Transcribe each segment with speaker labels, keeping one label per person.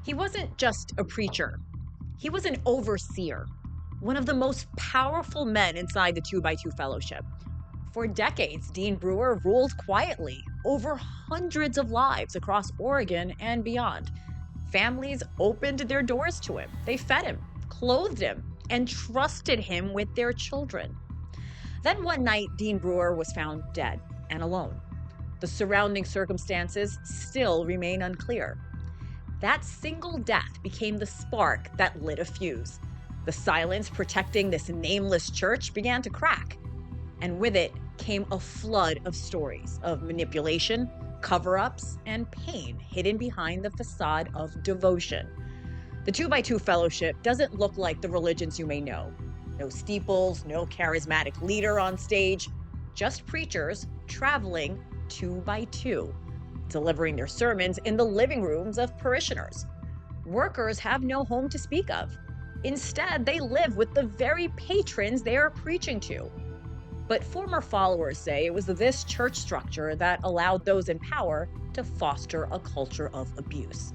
Speaker 1: He wasn't just a preacher, he was an overseer, one of the most powerful men inside the 2x2 Fellowship. For decades, Dean Brewer ruled quietly over hundreds of lives across Oregon and beyond. Families opened their doors to him. They fed him, clothed him, and trusted him with their children. Then one night, Dean Brewer was found dead and alone. The surrounding circumstances still remain unclear. That single death became the spark that lit a fuse. The silence protecting this nameless church began to crack, and with it came a flood of stories of manipulation, cover-ups, and pain hidden behind the facade of devotion. The 2x2 Fellowship doesn't look like the religions you may know. No steeples, no charismatic leader on stage, just preachers traveling 2x2, delivering their sermons in the living rooms of parishioners. Workers have no home to speak of. Instead, they live with the very patrons they are preaching to. But former followers say it was this church structure that allowed those in power to foster a culture of abuse.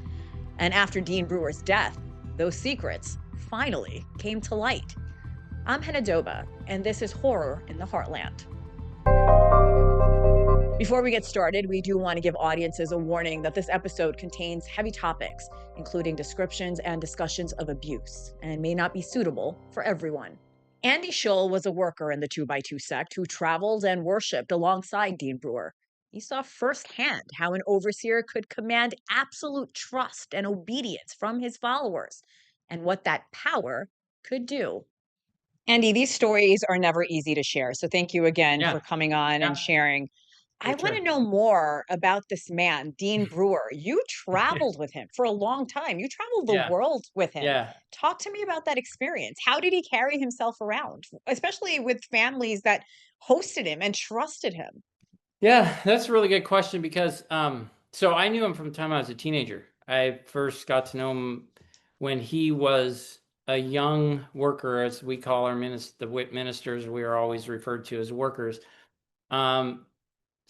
Speaker 1: And after Dean Brewer's death, those secrets finally came to light. I'm Hena Doba, and this is Horror in the Heartland. Before we get started, we do want to give audiences a warning that this episode contains heavy topics, including descriptions and discussions of abuse, and may not be suitable for everyone. Andy Scholl was a worker in the 2x2 sect who traveled and worshipped alongside Dean Brewer. He saw firsthand how an overseer could command absolute trust and obedience from his followers, and what that power could do. Andy, these stories are never easy to share, so thank you again for coming on and sharing. I want to know more about this man, Dean Brewer. You traveled with him for a long time. You traveled the world with him. Talk to me about that experience. How did he carry himself around, especially with families that hosted him and trusted him?
Speaker 2: Yeah, that's a really good question because so I knew him from the time I was a teenager. I first got to know him when he was a young worker, as we call our ministers. We are always referred to as workers.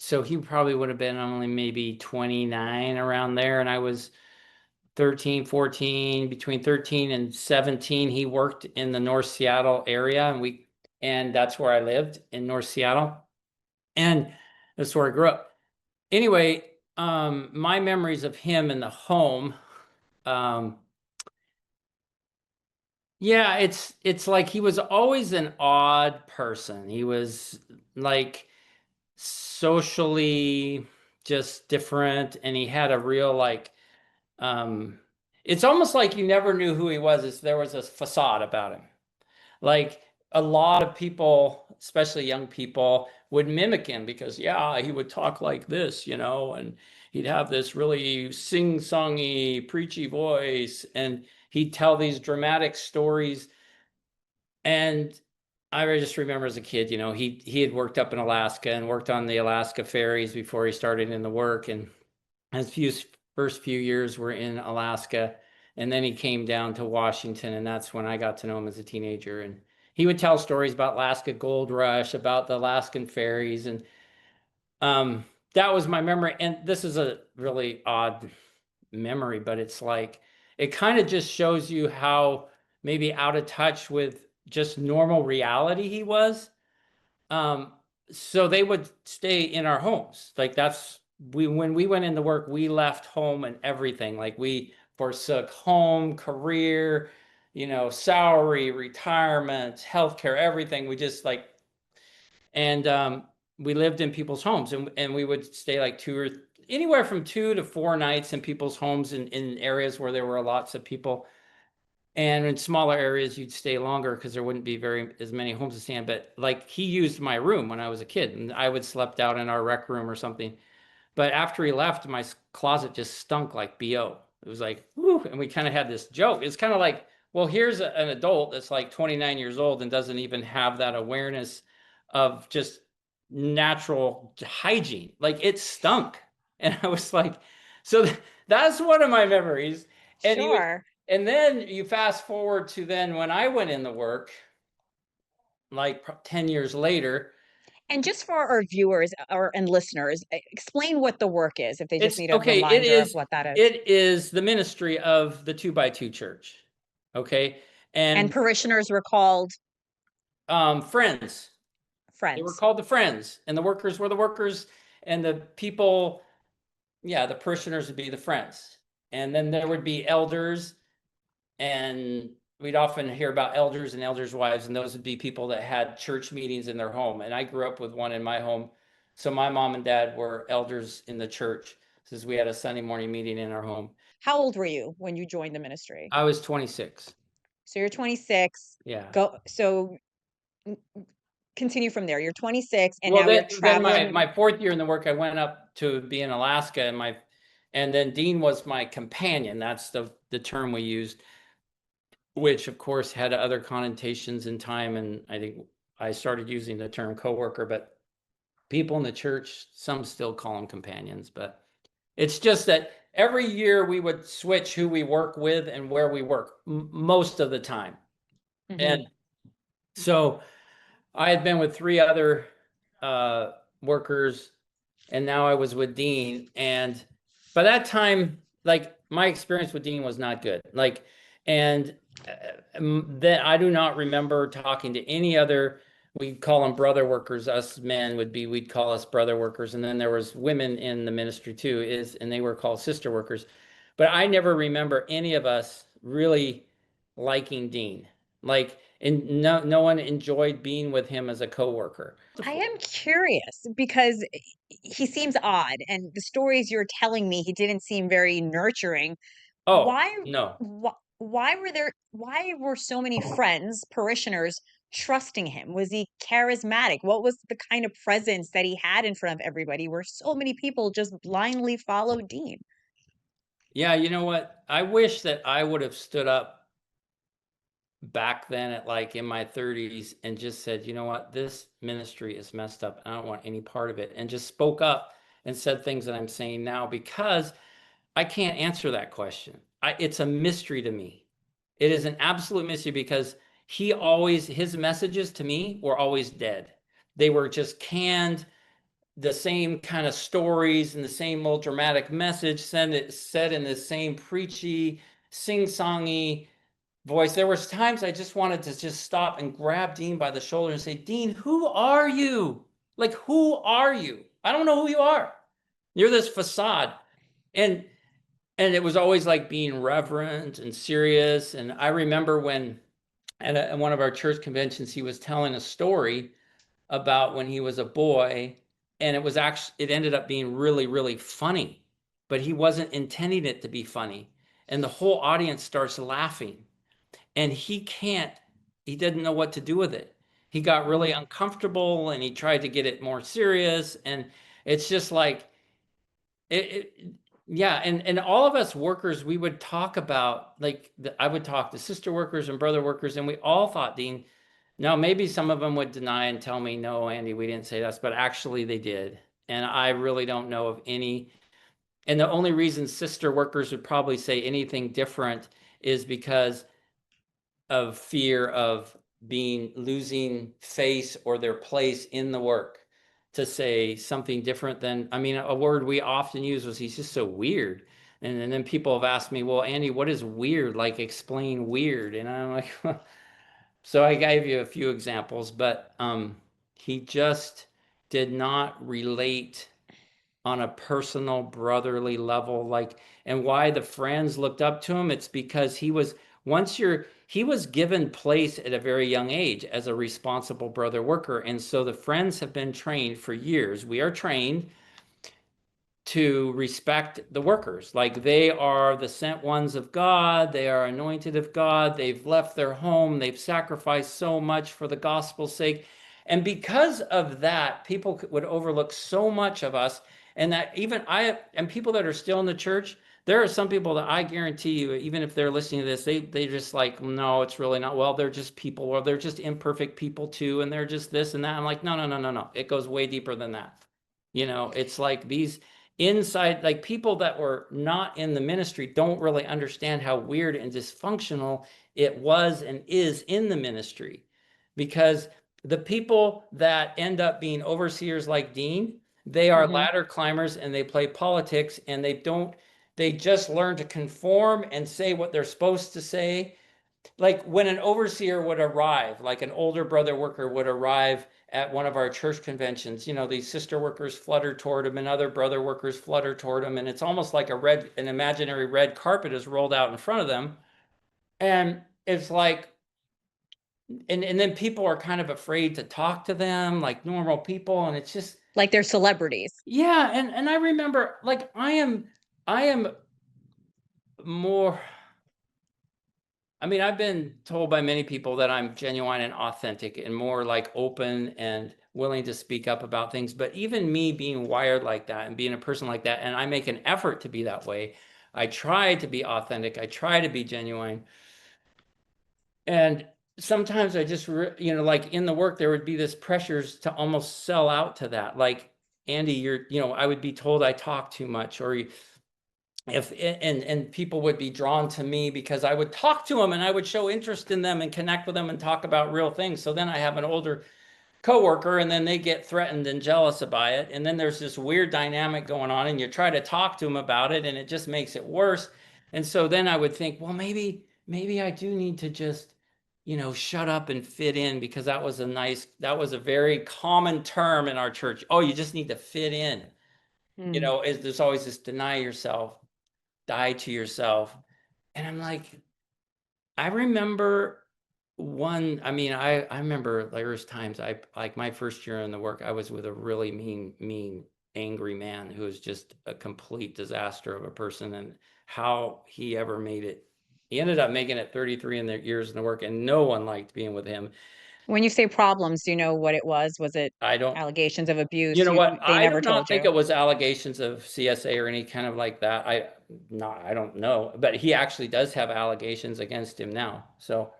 Speaker 2: So he probably would have been only maybe 29 around there, and I was 13, 14, between 13 and 17. He worked in the North Seattle area, and that's where I lived, in North Seattle, and that's where I grew up. Anyway, my memories of him in the home, yeah, it's like he was always an odd person. He was like socially just different, and he had a real it's almost like you never knew who he was. There was a facade about him. Like a lot of people, especially young people, would mimic him because he would talk like this, and he'd have this really sing-songy, preachy voice, and he'd tell these dramatic stories. And I just remember as a kid, he had worked up in Alaska and worked on the Alaska ferries before he started in the work. And his first few years were in Alaska. And then he came down to Washington, and that's when I got to know him as a teenager. And he would tell stories about Alaska Gold Rush, about the Alaskan ferries. And that was my memory. And this is a really odd memory, but it's like, it kind of just shows you how maybe out of touch with just normal reality he was. So they would stay in our homes. Like when we went into work, we left home and everything. Like we forsook home, career, salary, retirement, healthcare, everything. We just we lived in people's homes, and we would stay like anywhere from 2 to 4 nights in people's homes in areas where there were lots of people. And in smaller areas, you'd stay longer because there wouldn't be as many homes to stay in. But like he used my room when I was a kid, and I would slept out in our rec room or something. But after he left, my closet just stunk like BO. It was like, whoo, and we kind of had this joke. It's kind of like, well, here's an adult that's like 29 years old and doesn't even have that awareness of just natural hygiene. Like it stunk. And I was like, so that's one of my memories. And
Speaker 1: Sure.
Speaker 2: And then you fast forward to then when I went into work, like 10 years later.
Speaker 1: And just for our viewers and listeners, explain what the work is if they just
Speaker 2: It's
Speaker 1: need a
Speaker 2: okay.
Speaker 1: reminder of what that is.
Speaker 2: It is the ministry of the 2x2 church. Okay.
Speaker 1: And
Speaker 2: And
Speaker 1: parishioners were called
Speaker 2: friends. They were
Speaker 1: friends.
Speaker 2: called the friends, and the workers were the workers, and the people, yeah, the parishioners would be the friends. And then there would be elders, and we'd often hear about elders and elders' wives, and those would be people that had church meetings in their home. And I grew up with one in my home. So my mom and dad were elders in the church, since we had a Sunday morning meeting in our home.
Speaker 1: How old were you when you joined the ministry?
Speaker 2: I was 26.
Speaker 1: So you're 26.
Speaker 2: Yeah.
Speaker 1: Mm, continue from there. You're 26 and
Speaker 2: Well,
Speaker 1: now you're
Speaker 2: then
Speaker 1: traveling.
Speaker 2: my fourth year in the work, I went up to be in Alaska, and then Dean was my companion. That's the term we used, which of course had other connotations in time. And I think I started using the term coworker, but people in the church, some still call them companions. But it's just that every year we would switch who we work with and where we work most of the time. And so I had been with three other workers, and now I was with Dean. And by that time, like, my experience with Dean was not good. Like, and then I do not remember talking to any other. We call them brother workers. Us men we'd call us brother workers, and then there was women in the ministry too, and they were called sister workers. But I never remember any of us really liking Dean. Like, and no one enjoyed being with him as a coworker.
Speaker 1: I am curious because he seems odd, and the stories you're telling me, he didn't seem very nurturing.
Speaker 2: Oh,
Speaker 1: Why,
Speaker 2: no.
Speaker 1: why were so many friends, parishioners trusting him? Was he charismatic? What was the kind of presence that he had in front of everybody where so many people just blindly followed Dean?
Speaker 2: Yeah, you know what? I wish that I would have stood up back then at, like, in my 30s, and just said, you know what, this ministry is messed up. I don't want any part of it. And just spoke up and said things that I'm saying now, because I can't answer that question. It's a mystery to me. It is an absolute mystery, because his messages to me were always dead. They were just canned, the same kind of stories and the same old dramatic message said in the same preachy, sing-songy voice. There was times I just wanted to just stop and grab Dean by the shoulder and say, Dean, who are you? Like, who are you? I don't know who you are. You're this facade. And it was always like being reverent and serious. And I remember when at one of our church conventions, he was telling a story about when he was a boy, and it ended up being really, really funny, but he wasn't intending it to be funny. And the whole audience starts laughing, and he didn't know what to do with it. He got really uncomfortable, and he tried to get it more serious. And it's just like, yeah. And all of us workers, we would talk about, like, I would talk to sister workers and brother workers, and we all thought, Dean, no, maybe some of them would deny and tell me, no, Andy, we didn't say that, but actually they did. And I really don't know of any. And the only reason sister workers would probably say anything different is because of fear of losing face or their place in the work, to say something different than, I mean, a word we often use was, he's just so weird. And then people have asked me, well, Andy, what is weird? Like, explain weird. And I'm like, so I gave you a few examples, but he just did not relate on a personal, brotherly level. Like, and why the friends looked up to him, it's because he was given place at a very young age as a responsible brother worker. And so the friends have been trained for years. We are trained to respect the workers. Like, they are the sent ones of God. They are anointed of God. They've left their home. They've sacrificed so much for the gospel's sake. And because of that, people would overlook so much of us. And that even and people that are still in the church, there are some people that I guarantee you, even if they're listening to this, they just like, no, it's really not. Well, they're just people, or they're just imperfect people too. And they're just this and that. I'm like, no. It goes way deeper than that. It's like these inside, like, people that were not in the ministry don't really understand how weird and dysfunctional it was and is in the ministry, because The people that end up being overseers like Dean, they are
Speaker 1: Hmm.
Speaker 2: ladder climbers and they play politics and they just learn to conform and say what they're supposed to say. Like when an overseer would arrive, like an older brother worker would arrive at one of our church conventions, these sister workers flutter toward him and other brother workers flutter toward him. And it's almost like an imaginary red carpet is rolled out in front of them. And it's like, and then people are kind of afraid to talk to them like normal people. And it's just,
Speaker 1: Like they're celebrities.
Speaker 2: yeah. And I remember like I am more, I mean, I've been told by many people that I'm genuine and authentic and more like open and willing to speak up about things. But even me being wired like that and being a person like that, and I make an effort to be that way. I try to be authentic. I try to be genuine. And sometimes I just, like in the work, there would be this pressures to almost sell out to that. Like, Andy, I would be told I talk too much, or if and people would be drawn to me because I would talk to them and I would show interest in them and connect with them and talk about real things. So then I have an older coworker and then they get threatened and jealous about it. And then there's this weird dynamic going on and you try to talk to them about it and it just makes it worse. And so then I would think, well, maybe I do need to just, shut up and fit in, because that was a very common term in our church. Oh, you just need to fit in.
Speaker 1: Mm.
Speaker 2: There's always this deny yourself, die to yourself. And I'm like, I remember I mean, I remember there was times like my first year in the work, I was with a really mean, angry man who was just a complete disaster of a person, and how he ever made it. He ended up making it 33 in their years in the work, and no one liked being with him.
Speaker 1: When you say problems, do you know what it was? Was it
Speaker 2: I don't,
Speaker 1: allegations of
Speaker 2: you
Speaker 1: abuse?
Speaker 2: know what?
Speaker 1: They
Speaker 2: I do
Speaker 1: never
Speaker 2: not
Speaker 1: told
Speaker 2: think
Speaker 1: you.
Speaker 2: it was allegations of CSA or any kind of like that. I don't know, but he actually does have allegations against him now. So,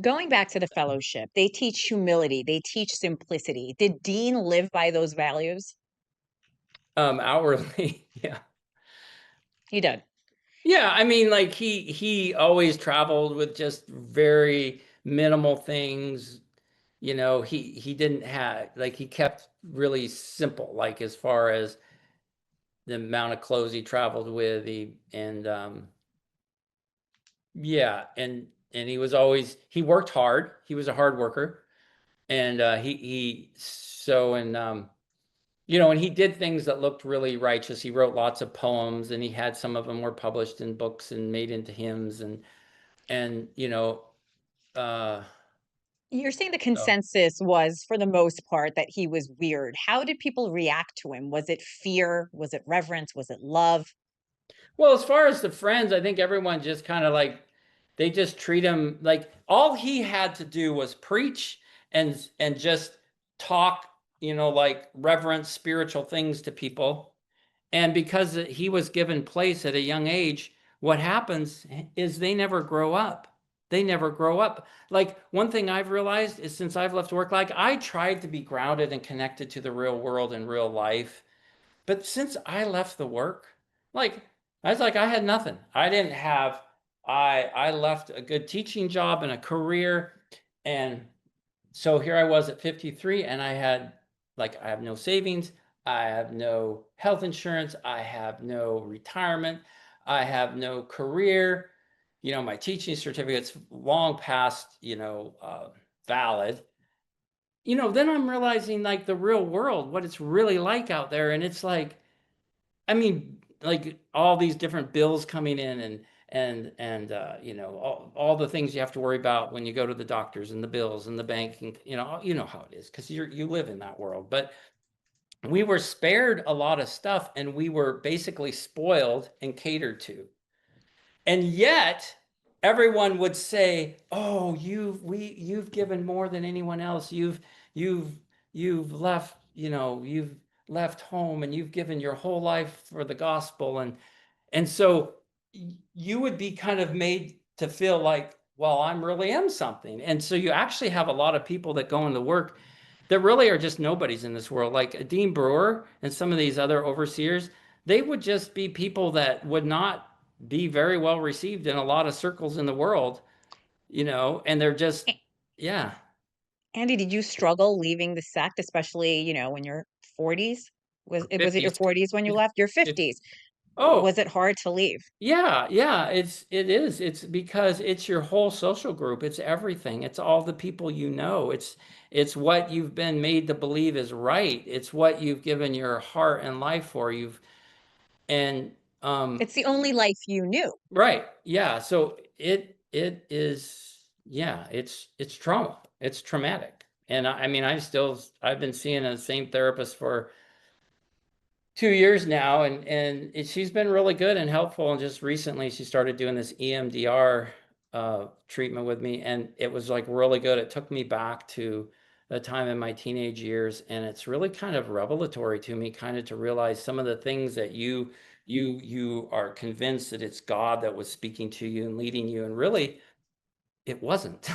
Speaker 1: Going back to the fellowship, they teach humility, they teach simplicity. Did Dean live by those values?
Speaker 2: outwardly, yeah.
Speaker 1: He did.
Speaker 2: Yeah, I mean, like he always traveled with just very minimal things. He didn't have, like, he kept really simple, like as far as the amount of clothes he traveled with. Yeah, and he worked hard. He was a hard worker, and he so and he did things that looked really righteous. He wrote lots of poems, and he had some of them were published in books and made into hymns, and uh
Speaker 1: You're saying the
Speaker 2: so
Speaker 1: consensus was, for the most part, that he was weird. How did people react to him? Was it fear? Was it reverence? Was it love?
Speaker 2: well, as far as the friends, I think everyone just kind of like, they just treat him like all he had to do was preach and just talk, like reverent spiritual things to people. And because he was given place at a young age, what happens is they never grow up. They never grow up. Like, one thing I've realized is, since I've left work, like, I tried to be grounded and connected to the real world and real life. But since I left the work, like, I was like, I had nothing. I didn't have, I left a good teaching job and a career. And so here I was at 53, and I have no savings. I have no health insurance. I have no retirement. I have no career. My teaching certificate's long past, valid. Then I'm realizing, like, the real world, what it's really like out there. And it's like, I mean, like, all these different bills coming in, and all the things you have to worry about when you go to the doctors, and the bills and the banking, how it is, because you live in that world. But we were spared a lot of stuff, and we were basically spoiled and catered to. And yet everyone would say, oh, you've given more than anyone else. You've you've left, you've left home, and you've given your whole life for the gospel. And so you would be kind of made to feel like, well, I really am something. And so you actually have a lot of people that go into work that really are just nobodies in this world, like Dean Brewer and some of these other overseers. They would just be people that would not be very well received in a lot of circles in the world, and they're just,
Speaker 1: A-
Speaker 2: yeah.
Speaker 1: Andy, did you struggle leaving the sect, especially, in your 40s? Was it your
Speaker 2: 50s.
Speaker 1: 40s when you left? Your
Speaker 2: Fif-
Speaker 1: 50s.
Speaker 2: Oh,
Speaker 1: Was it hard to leave?
Speaker 2: yeah, yeah, it is. It's because it's your whole social group. It's everything. It's all the people you know. It's what you've been made to believe is right. It's what you've given your heart and life for. And
Speaker 1: It's the only life you knew.
Speaker 2: right. Yeah, so it is, yeah, it's trauma. It's traumatic. And I mean, I've been seeing the same therapist for 2 years now, and she's been really good and helpful. And just recently, she started doing this EMDR treatment with me, and it was like really good. It took me back to the time in my teenage years, and it's really kind of revelatory to me, kind of to realize some of the things that you are convinced that it's God that was speaking to you and leading you, and really it wasn't.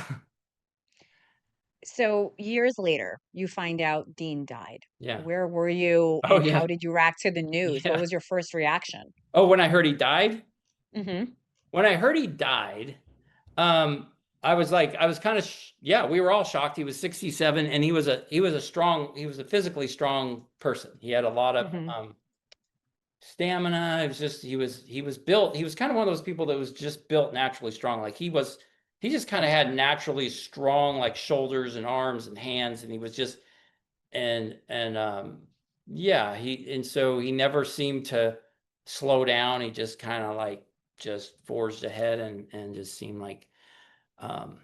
Speaker 1: So years later, you find out Dean died.
Speaker 2: Yeah.
Speaker 1: Where were you
Speaker 2: Oh
Speaker 1: and
Speaker 2: yeah.
Speaker 1: how did you react to the news? What
Speaker 2: Yeah.
Speaker 1: was your first reaction?
Speaker 2: Oh, when I heard he died?
Speaker 1: Hmm.
Speaker 2: When I heard he died, Um, I was kind of, yeah, we were all shocked. He was 67 and he was a physically strong person. He had a lot of
Speaker 1: Hmm.
Speaker 2: stamina. It was just, he was built, he was kind of one of those people that was just built naturally strong. Like he just kind of had naturally strong, like shoulders and arms and hands. And he was just, yeah, and so he never seemed to slow down. He just kind of like, just forged ahead and just seemed like, um,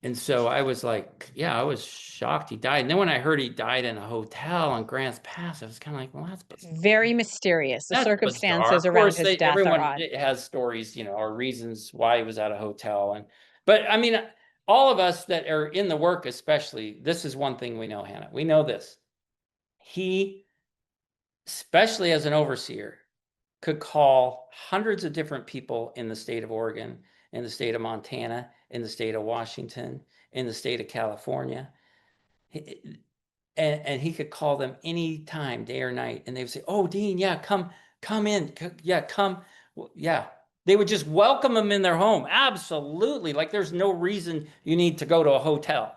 Speaker 2: and so I was like, yeah, I was shocked he died. And then when I heard he died in a hotel on Grants Pass, I was kind of like, well,
Speaker 1: Very mysterious. The
Speaker 2: that's bizarre.
Speaker 1: circumstances
Speaker 2: Of
Speaker 1: around
Speaker 2: course,
Speaker 1: his death are
Speaker 2: everyone
Speaker 1: odd.
Speaker 2: has stories, or reasons why he was at a hotel. But I mean, all of us that are in the work, especially, this is one thing we know, Hannah. We know this. He, especially as an overseer, could call hundreds of different people in the state of Oregon, in the state of Montana, in the state of Washington, in the state of California. And he could call them anytime, day or night. And they would say, oh, Dean, yeah, come in. Yeah, come. Yeah. They would just welcome him in their home. Absolutely. Like there's no reason you need to go to a hotel.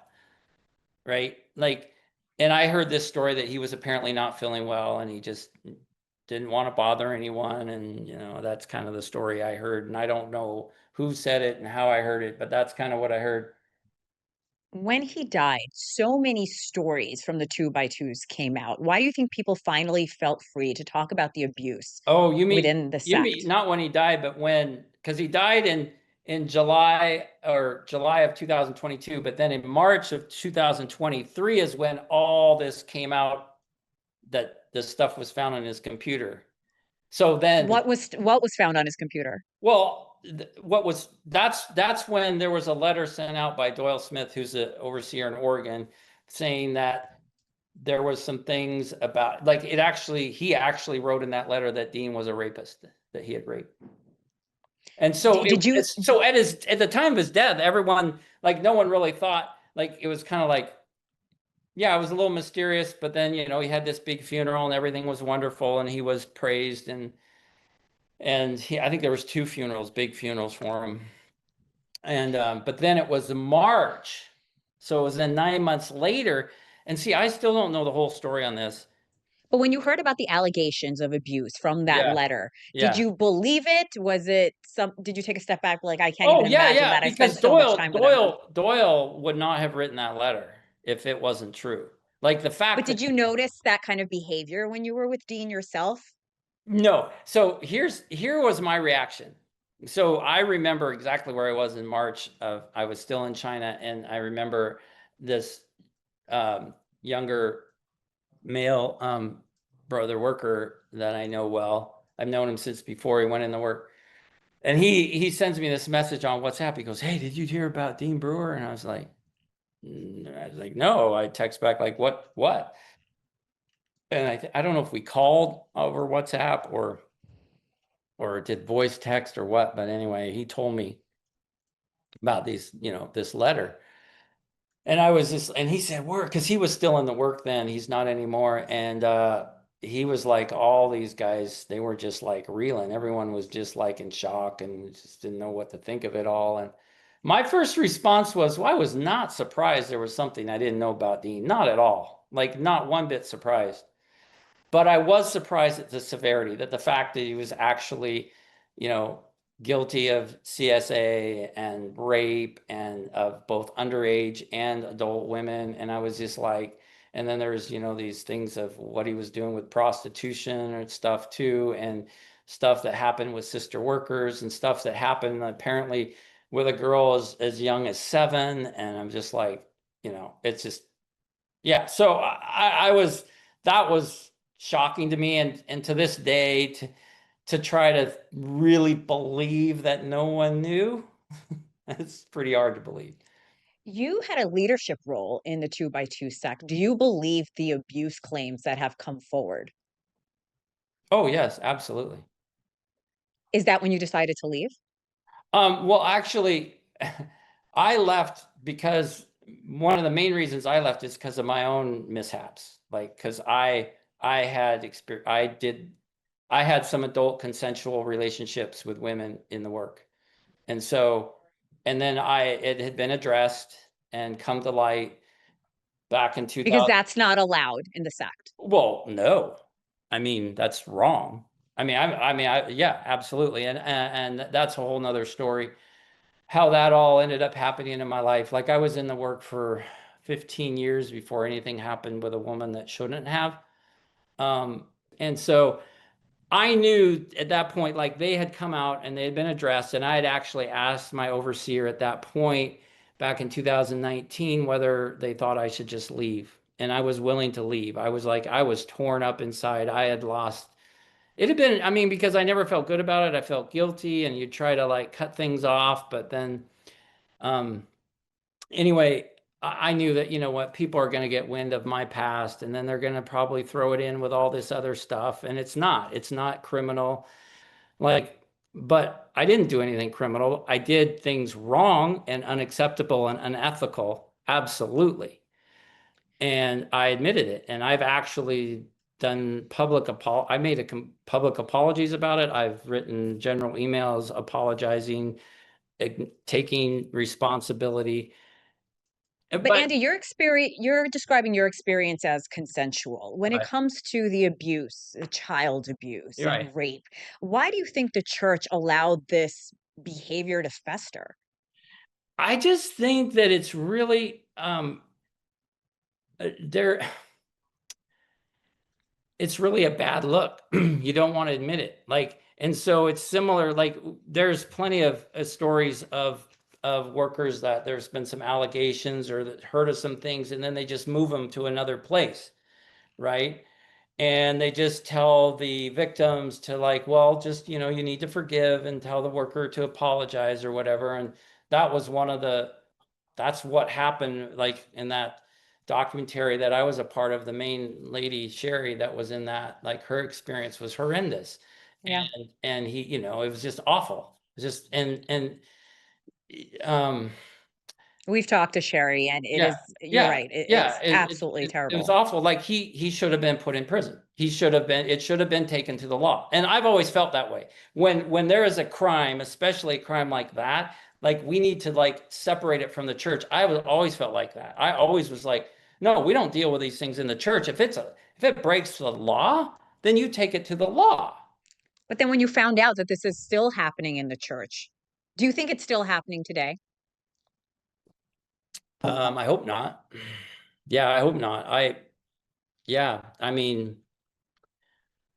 Speaker 2: Right. Like, and I heard this story that he was apparently not feeling well and he just didn't want to bother anyone. And, that's kind of the story I heard. And I don't know who said it and how I heard it, but that's kind of what I heard.
Speaker 1: When he died, so many stories from the two by twos came out. Why do you think people finally felt free to talk about the abuse
Speaker 2: Oh,
Speaker 1: within the
Speaker 2: you mean
Speaker 1: sect?
Speaker 2: not when he died, but because he died in July of 2022, but then in March of 2023 is when all this came out that this stuff was found on his computer. So then,
Speaker 1: What was found on his computer?
Speaker 2: well, that's when there was a letter sent out by Doyle Smith, who's an overseer in Oregon, saying that there was some things about like he actually wrote in that letter that Dean was a rapist, that he had raped. And so
Speaker 1: Did you
Speaker 2: so at the time of his death, everyone, like no one really thought, like it was kind of like, yeah, it was a little mysterious, but then he had this big funeral and everything was wonderful and he was praised, and I think there was two funerals, big funerals for him. And but then it was March. So it was then 9 months later. And see, I still don't know the whole story on this.
Speaker 1: But when you heard about the allegations of abuse from that
Speaker 2: Yeah.
Speaker 1: letter, did
Speaker 2: Yeah.
Speaker 1: you believe it? Did you take a step back, like, I can't
Speaker 2: Oh,
Speaker 1: even
Speaker 2: yeah,
Speaker 1: imagine
Speaker 2: yeah.
Speaker 1: that. I spent
Speaker 2: Because
Speaker 1: so much time with him.
Speaker 2: Doyle would not have written that letter if it wasn't true. Like the
Speaker 1: But
Speaker 2: fact that
Speaker 1: did you notice that kind of behavior when you were with Dean yourself?
Speaker 2: no. So here was my reaction. So I remember exactly where I was in March I was still in China, and I remember this younger male brother worker that I know well. I've known him since before he went into work. And he sends me this message on WhatsApp. He goes, "Hey, did you hear about Dean Brewer?" And I was like, "No." I text back like, "What?" And I don't know if we called over WhatsApp or did voice text or what, but anyway, he told me about this letter. And I was just, and he said, "Work," because he was still in the work then. He's not anymore. And he was like, all these guys, they were just like reeling. Everyone was just like in shock and just didn't know what to think of it all. And My first response was, well, I was not surprised there was something I didn't know about Dean. Not at all. Like, not one bit surprised. But I was surprised at the severity, that the fact that he was actually, you know, guilty of CSA and rape and of both underage and adult women. And I was just like, and then there's, you know, these things of what he was doing with prostitution and stuff too, and stuff that happened with sister workers and stuff that happened apparently with a girl as young as 7. And I'm just like, you know, it's just, yeah. So I was, that was shocking to me. And to this day, to try to really believe that no one knew, it's pretty hard to believe.
Speaker 1: You had a leadership role in the 2 by 2 sect. Do you believe the abuse claims that have come forward?
Speaker 2: Oh, yes, absolutely.
Speaker 1: Is that when you decided to leave?
Speaker 2: Well, actually, I left because one of the main reasons I left is because of my own mishaps. Like, because I had experience, I had some adult consensual relationships with women in the work. And so, and then it had been addressed and come to light back in
Speaker 1: Because
Speaker 2: 2000.
Speaker 1: that's not allowed in the sect.
Speaker 2: Well, no, I mean, that's wrong. Yeah, absolutely. And that's a whole nother story, how that all ended up happening in my life. Like, I was in the work for 15 years before anything happened with a woman that shouldn't have. And so I knew at that point, like, they had come out and they had been addressed, and I had actually asked my overseer at that point back in 2019 whether they thought I should just leave. And I was willing to leave. I was like, I was torn up inside. I had lost. It had been, I mean, because I never felt good about it. I felt guilty, and you try to like cut things off, but then um anyway, I knew that, you know what, people are going to get wind of my past, and then they're going to probably throw it in with all this other stuff. And it's not criminal. Like, but I didn't do anything criminal. I did things wrong and unacceptable and unethical. Absolutely. And I admitted it. And I've actually done I made public apologies about it. I've written general emails apologizing, taking responsibility.
Speaker 1: But
Speaker 2: But
Speaker 1: Andy, you're describing your experience as consensual. When it
Speaker 2: right,
Speaker 1: comes to the abuse, child abuse
Speaker 2: you're right.
Speaker 1: and rape, why do you think the church allowed this behavior to fester?
Speaker 2: I just think that it's really there it's really a bad look. You don't want to admit it. Like, and so it's similar, like, there's plenty of stories of workers that there's been some allegations or that heard of some things, and then they just move them to another place, right? And they just tell the victims to, like, well, just, you know, you need to forgive and tell the worker to apologize or whatever. And that was one of the that's what happened, like, in that documentary that I was a part of. The main lady, Sherry, that was in that, like, her experience was horrendous.
Speaker 1: Yeah.
Speaker 2: And he, you know, it was just awful. It was just, and um
Speaker 1: We've talked to Sherry, and it
Speaker 2: yeah,
Speaker 1: is, you're
Speaker 2: yeah,
Speaker 1: right.
Speaker 2: yeah.
Speaker 1: It's absolutely
Speaker 2: It was
Speaker 1: terrible.
Speaker 2: awful. Like, he should have been put in prison. He should have been. It should have been taken to the law. And I've always felt that way. When there is a crime, especially a crime like that, like, we need to, like, separate it from the church. Always felt like that. I always was like, no, we don't deal with these things in the church. If it breaks the law, then you take it to the law.
Speaker 1: But then when you found out that this is still happening in the church, do you think it's still happening today?
Speaker 2: I hope not. Yeah, I hope not. Yeah, I mean.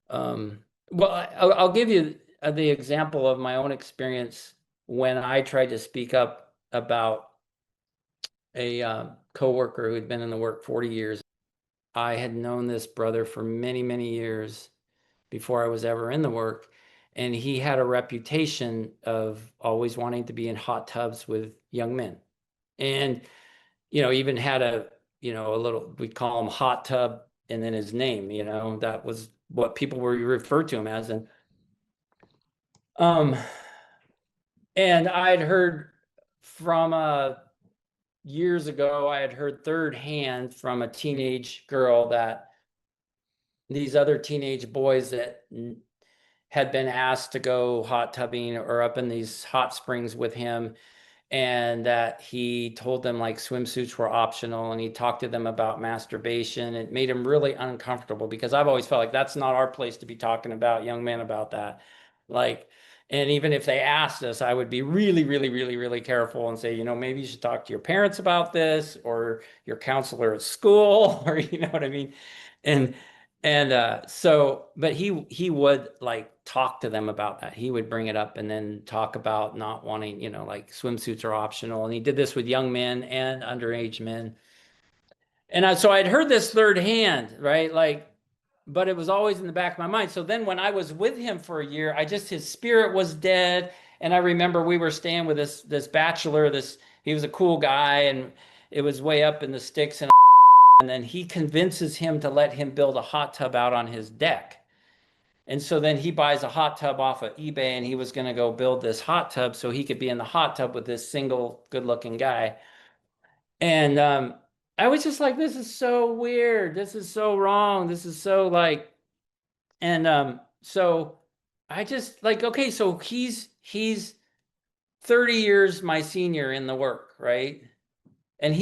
Speaker 2: Um, well, I'll give you the example of my own experience when I tried to speak up about a coworker who had been in the work 40 years. I had known this brother for many, many years before I was ever in the work, and he had a reputation of always wanting to be in hot tubs with young men. And, you know, even had a little, we'd call him hot tub, and then his name, that was what people were referred to him as. Um, and I'd heard from years ago, I had heard third hand from a teenage girl that these other teenage boys that had been asked to go hot tubbing or up in these hot springs with him, and that he told them like swimsuits were optional, and he talked to them about masturbation. It made him really uncomfortable because I've always felt like that's not our place to be talking about young men about that. Like, and even if they asked us, I would be really, really, really, really careful and say, you know, maybe you should talk to your parents about this or your counselor at school, or you know what I mean? And so, but he would like talk to them about that. He would bring it up and then talk about not wanting, you know, like swimsuits are optional. And he did this with young men and underage men. And so I'd heard this third hand, right? Like, but it was always in the back of my mind. So then when I was with him for a year, his spirit was dead. And I remember we were staying with this bachelor, he was a cool guy, and it was way up in the sticks, and then he convinces him to let him build a hot tub out on his deck. And so then he buys a hot tub off of eBay, and he was going to go build this hot tub so he could be in the hot tub with this single good-looking guy. And I was just like, this is so weird. This is so wrong. This is so like, and so I just like, okay, so he's 30 years my senior in the work, right? And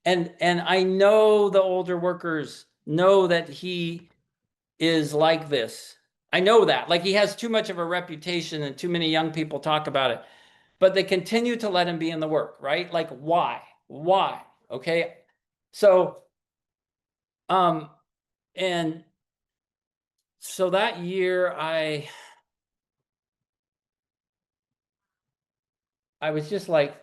Speaker 2: and I know the older workers know that he is like this. I know that. Like he has too much of a reputation and too many young people talk about it. But they continue to let him be in the work, right? Like why? Why? Okay? So and so that year I was just like,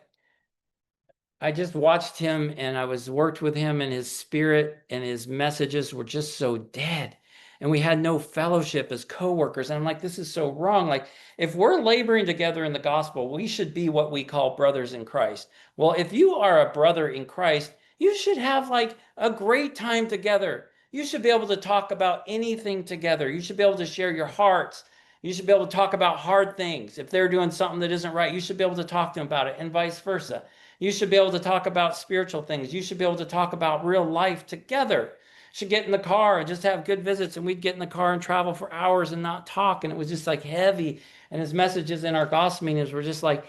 Speaker 2: I just watched him, and I worked with him, and his spirit and his messages were just so dead. And we had no fellowship as coworkers. And I'm like, this is so wrong. Like, if we're laboring together in the gospel, we should be what we call brothers in Christ. Well, if you are a brother in Christ, you should have like a great time together. You should be able to talk about anything together. You should be able to share your hearts. You should be able to talk about hard things. If they're doing something that isn't right, you should be able to talk to them about it, and vice versa. You should be able to talk about spiritual things. You should be able to talk about real life together. You should get in the car and just have good visits, and we'd get in the car and travel for hours and not talk. And it was just like heavy. And his messages in our gospel meetings were just like,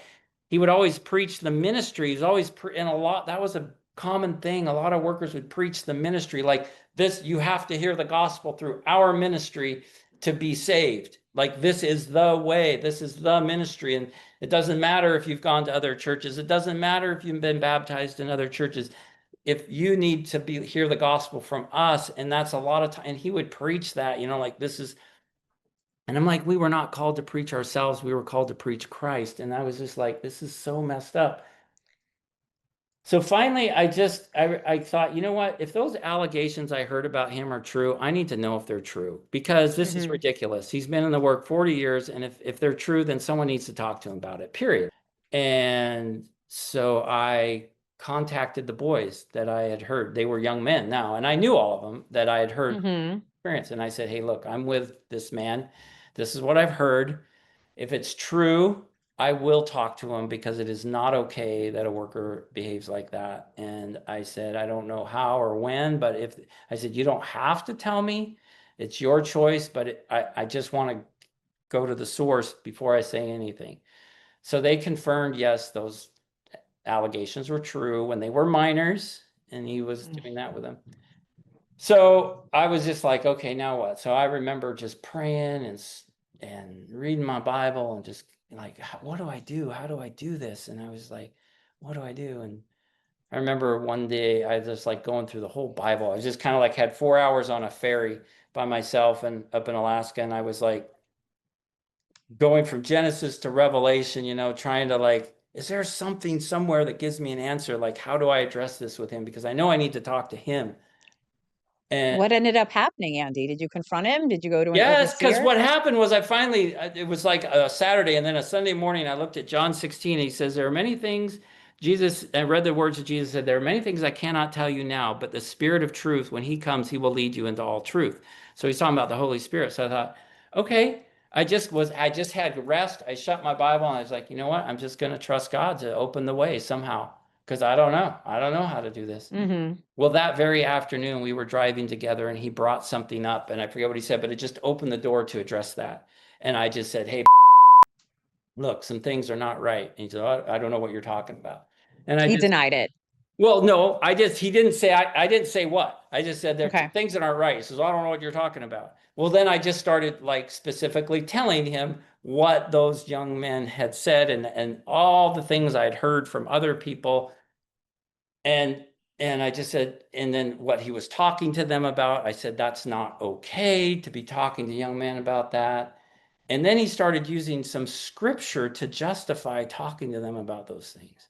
Speaker 2: he would always preach the ministry. He's always, and a lot, that was a common thing. A lot of workers would preach the ministry like this. You have to hear the gospel through our ministry to be saved. Like this is the way, this is the ministry. And it doesn't matter if you've gone to other churches. It doesn't matter if you've been baptized in other churches. If you need to hear the gospel from us, and that's a lot of time. And he would preach that, you know, like this is, and I'm like, we were not called to preach ourselves. We were called to preach Christ. And I was just like, this is so messed up. So finally, I thought, you know what? If those allegations I heard about him are true, I need to know if they're true, because this is ridiculous. He's been in the work 40 years, and if they're true, then someone needs to talk to him about it, period. And so I contacted the boys that I had heard. They were young men now, and I knew all of them that I had heard experience. And I said, hey, look, I'm with this man. This is what I've heard. If it's true, I will talk to him, because it is not okay that a worker behaves like that. And I said, I don't know how or when, but I said, you don't have to tell me. It's your choice, but I just want to go to the source before I say anything. So they confirmed, yes, those allegations were true when they were minors, and he was doing that with them. So I was just like, okay, now what? So I remember just praying and reading my Bible and just like, what do I do? How do I do this? And I was like, what do I do? And I remember one day I was like going through the whole Bible. I was just kind of like had 4 hours on a ferry by myself and up in Alaska. And I was like going from Genesis to Revelation, you know, trying to like, is there something somewhere that gives me an answer? Like, how do I address this with him? Because I know I need to talk to him. And
Speaker 1: What ended up happening, Andy? Did you confront him? Did you go to an
Speaker 2: yes, because
Speaker 1: overseer?
Speaker 2: what happened was it was like a Saturday, and then a Sunday morning, I looked at John 16, and he says, there are many things, I read the words of Jesus, said, there are many things I cannot tell you now, but the Spirit of truth, when he comes, he will lead you into all truth. So he's talking about the Holy Spirit. So I thought, okay, I just had rest. I shut my Bible, and I was like, you know what? I'm just going to trust God to open the way somehow, because I don't know. I don't know how to do this. Well, that very afternoon, we were driving together, and he brought something up, and I forget what he said, but it just opened the door to address that. And I just said, hey, look, some things are not right. And he said, I don't know what you're talking about. And I
Speaker 1: He
Speaker 2: just,
Speaker 1: denied it.
Speaker 2: well, no, he didn't say, I didn't say what. I just said there are
Speaker 1: Okay.
Speaker 2: things that aren't right. He says, I don't know what you're talking about. Well, then I just started like specifically telling him what those young men had said and all the things I'd heard from other people. And I just said, and then what he was talking to them about, I said, that's not okay to be talking to young men about that. And then he started using some scripture to justify talking to them about those things.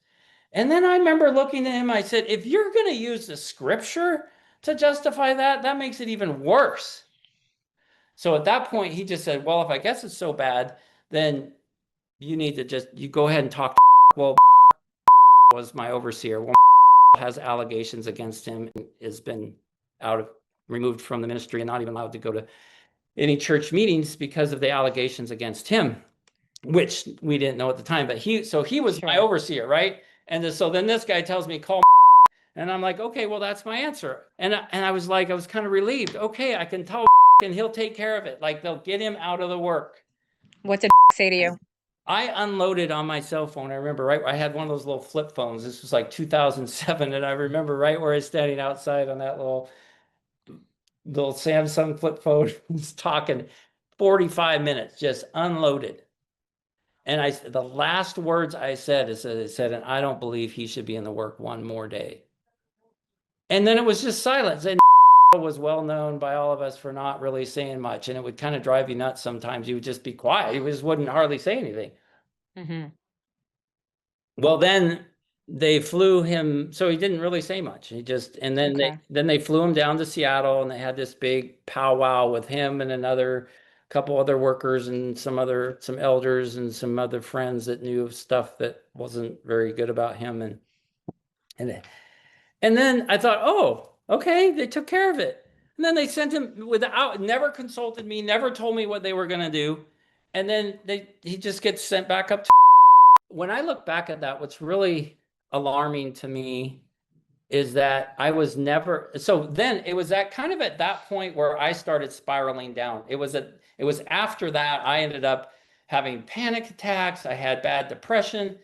Speaker 2: And then I remember looking at him, I said, if you're going to use the scripture to justify that, that makes it even worse. So at that point, he just said, well, if I guess it's so bad, then you need to just, you go ahead and talk to, well, was my overseer. Well, has allegations against him and has been removed from the ministry and not even allowed to go to any church meetings because of the allegations against him, which we didn't know at the time. But he was my overseer, right? And so then this guy tells me, call, and I'm like, okay, well, that's my answer. And I was like, I was kind of relieved. Okay, I can tell and he'll take care of it. Like they'll get him out of the work.
Speaker 1: What did say to you?
Speaker 2: I unloaded on my cell phone. I remember, right? I had one of those little flip phones. This was like 2007. And I remember right where I was standing outside on that little Samsung flip phone, was talking 45 minutes, just unloaded. And the last words I said is, and I don't believe he should be in the work one more day. And then it was just silence. And was well known by all of us for not really saying much. And it would kind of drive you nuts sometimes. You would just be quiet. He just wouldn't hardly say anything. Mm-hmm. Well, then they flew him, so he didn't really say much. He just, and then they flew him down to Seattle, and they had this big powwow with him and another couple other workers and some elders and some other friends that knew stuff that wasn't very good about him. And then I thought, oh, okay, they took care of it. And then they sent him never consulted me, never told me what they were going to do. And then he just gets sent back up to. When I look back at that, what's really alarming to me is that I was never, so then it was at that point where I started spiraling down. It was after that I ended up having panic attacks. I had bad depression.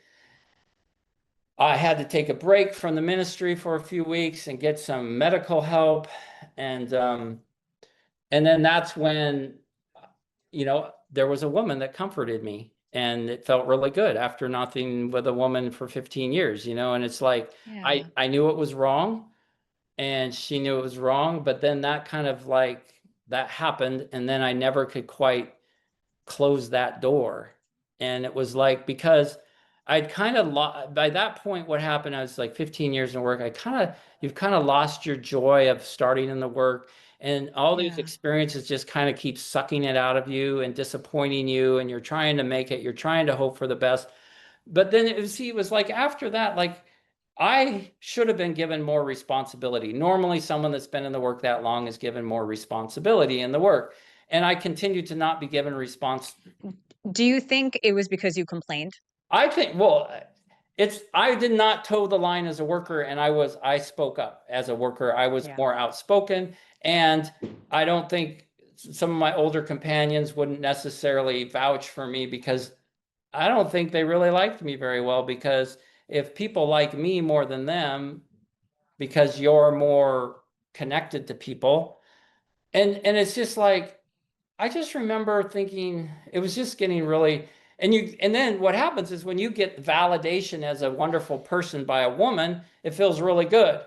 Speaker 2: I had to take a break from the ministry for a few weeks and get some medical help. And then that's when, there was a woman that comforted me. And it felt really good after nothing with a woman for 15 years, and it's like, yeah. I knew it was wrong and she knew it was wrong, but then that kind of like, that happened. And then I never could quite close that door. And it was like, because I'd kind of, by that point, what happened, I was like 15 years in work. You've kind of lost your joy of starting in the work. And all these experiences just kind of keep sucking it out of you and disappointing you. And you're trying to make it, you're trying to hope for the best. But then it was like after that, like I should have been given more responsibility. Normally, someone that's been in the work that long is given more responsibility in the work. And I continued to not be given response.
Speaker 1: Do you think it was because you complained?
Speaker 2: I think, well, I did not toe the line as a worker, and I spoke up as a worker. I was more outspoken, and I don't think some of my older companions wouldn't necessarily vouch for me because I don't think they really liked me very well, because if people like me more than them, because you're more connected to people, and it's just like, I just remember thinking it was just getting really, and then what happens is when you get validation as a wonderful person by a woman, it feels really good.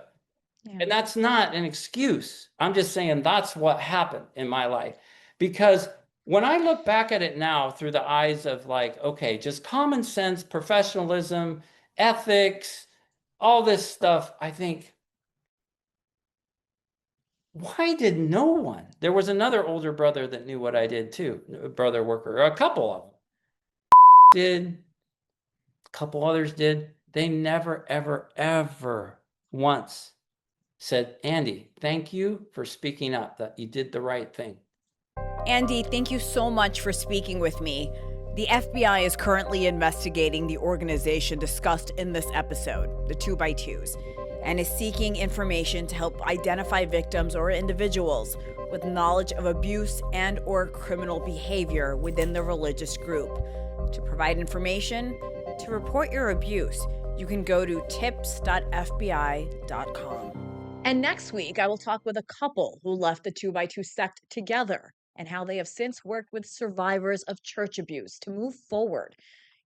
Speaker 2: Yeah. And that's not an excuse. I'm just saying that's what happened in my life. Because when I look back at it now through the eyes of like, okay, just common sense, professionalism, ethics, all this stuff, I think, why did no one? There was another older brother that knew what I did too, a brother worker, a couple of them did, a couple others did. They never, ever, ever once said, Andy, thank you for speaking up, that you did the right thing.
Speaker 3: Andy, thank you so much for speaking with me. The FBI is currently investigating the organization discussed in this episode, the 2x2s, and is seeking information to help identify victims or individuals with knowledge of abuse and or criminal behavior within the religious group. To provide information, to report your abuse, you can go to tips.fbi.com.
Speaker 1: And next week, I will talk with a couple who left the 2x2 sect together and how they have since worked with survivors of church abuse to move forward.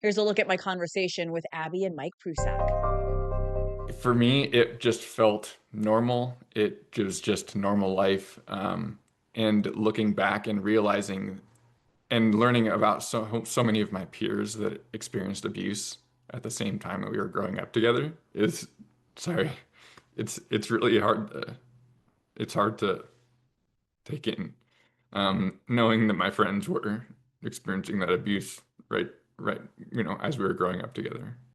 Speaker 1: Here's a look at my conversation with Abby and Mike Prusak.
Speaker 4: For me, it just felt normal. It was just normal life. And looking back and realizing and learning about so many of my peers that experienced abuse at the same time that we were growing up together it's really hard to take in, knowing that my friends were experiencing that abuse right as we were growing up together.